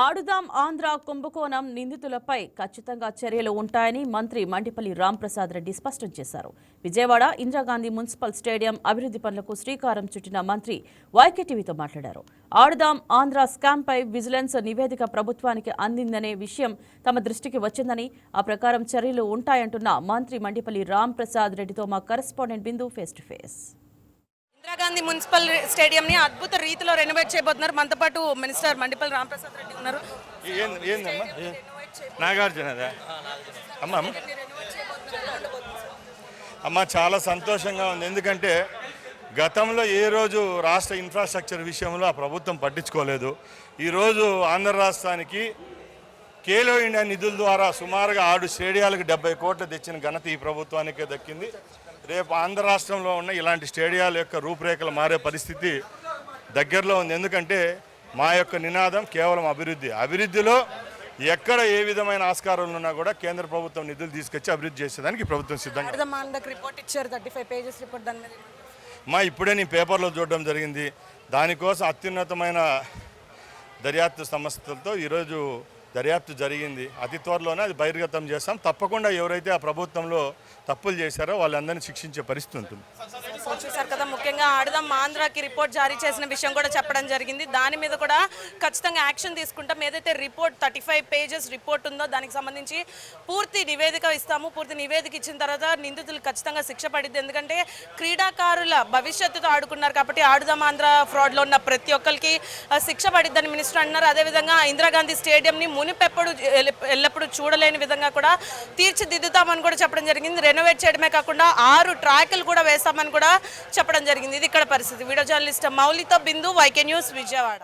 ఆడుదాం ఆంధ్ర కుంభకోణం నిందితులపై ఖచ్చితంగా చర్యలు ఉంటాయని మంత్రి మండిపల్లి రాంప్రసాద్ రెడ్డి స్పష్టం చేశారు. విజయవాడ ఇందిరాగాంధీ మున్సిపల్ స్టేడియం అభివృద్ధి పనులకు శ్రీకారం చుట్టిన మంత్రి వైకేటీవీతో మాట్లాడారు. ఆడుదాం ఆంధ్ర స్కామ్పై విజిలెన్స్ నివేదిక ప్రభుత్వానికి అందిందనే విషయం తమ దృష్టికి వచ్చిందని, ఆ ప్రకారం చర్యలు ఉంటాయంటున్న మంత్రి మండిపల్లి రాంప్రసాద్ రెడ్డితో మా correspondent Bindu face to face. Indira Gandhi municipal స్టేడియంని అద్భుత రీతిలో రెనోవేట్ చేయబోతున్నారు. మనతో పాటు మినిస్టర్ మండిపల్లి రాంప్రసాద్ రెడ్డి ఉన్నారు. నాగార్జునదా అమ్మ, చాలా సంతోషంగా ఉంది. ఎందుకంటే గతంలో ఏ రోజు రాష్ట్ర ఇన్ఫ్రాస్ట్రక్చర్ విషయంలో ఆ ప్రభుత్వం పట్టించుకోలేదు. ఈరోజు ఆంధ్ర రాష్ట్రానికి ఖేలో ఇండియా నిధుల ద్వారా సుమారుగా 6 స్టేడియాలకు 70 కోట్లు తెచ్చిన ఘనత ఈ ప్రభుత్వానికే దక్కింది. రేపు ఆంధ్ర రాష్ట్రంలో ఉన్న ఇలాంటి స్టేడియాల యొక్క రూపురేఖలు మారే పరిస్థితి దగ్గరలో ఉంది. ఎందుకంటే మా యొక్క నినాదం కేవలం అభివృద్ధిలో ఎక్కడ ఏ విధమైన ఆస్కారాలు ఉన్నా కూడా కేంద్ర ప్రభుత్వం నిధులు తీసుకొచ్చి అభివృద్ధి చేసేదానికి ప్రభుత్వం సిద్ధంగా. ఇప్పుడే నేను పేపర్లో చూడడం జరిగింది. దానికోసం అత్యున్నతమైన దర్యాప్తు సంస్థలతో ఈరోజు దర్యాప్తు జరిగింది. అతి త్వరలోనే అది బహిర్గతం చేస్తాం. తప్పకుండా ఎవరైతే ఆ ప్రభుత్వంలో తప్పులు చేశారో వాళ్ళందరినీ శిక్షించే పరిస్థితి ఉంటుంది. చూసారు కదా, ముఖ్యంగా ఆడుదాం ఆంధ్రాకి రిపోర్ట్ జారీ చేసిన విషయం కూడా చెప్పడం జరిగింది. దాని మీద కూడా ఖచ్చితంగా యాక్షన్ తీసుకుంటాం. ఏదైతే రిపోర్ట్ 35 పేజెస్ రిపోర్ట్ ఉందో దానికి సంబంధించి పూర్తి నివేదిక ఇస్తాము. పూర్తి నివేదిక ఇచ్చిన తర్వాత నిందితులు ఖచ్చితంగా శిక్ష పడిద్ది. ఎందుకంటే క్రీడాకారుల భవిష్యత్తుతో ఆడుకున్నారు కాబట్టి ఆడుదాం ఆంధ్ర ఫ్రాడ్లో ఉన్న ప్రతి ఒక్కరికి శిక్ష పడిద్దని మినిస్టర్ అన్నారు. అదేవిధంగా ఇందిరాగాంధీ స్టేడియంని మునిపెప్పుడు ఎల్లప్పుడూ చూడలేని విధంగా కూడా తీర్చిదిద్దుతామని కూడా చెప్పడం జరిగింది. రెనోవేట్ చేయడమే కాకుండా 6 ట్రాకులు కూడా వేస్తామని కూడా చెప్పడం జరిగింది. ఇది ఇక్కడ పరిస్థితి. వీడియో జర్నలిస్ట్ మౌలితో బిందు, వైకే న్యూస్, విజయవాడ.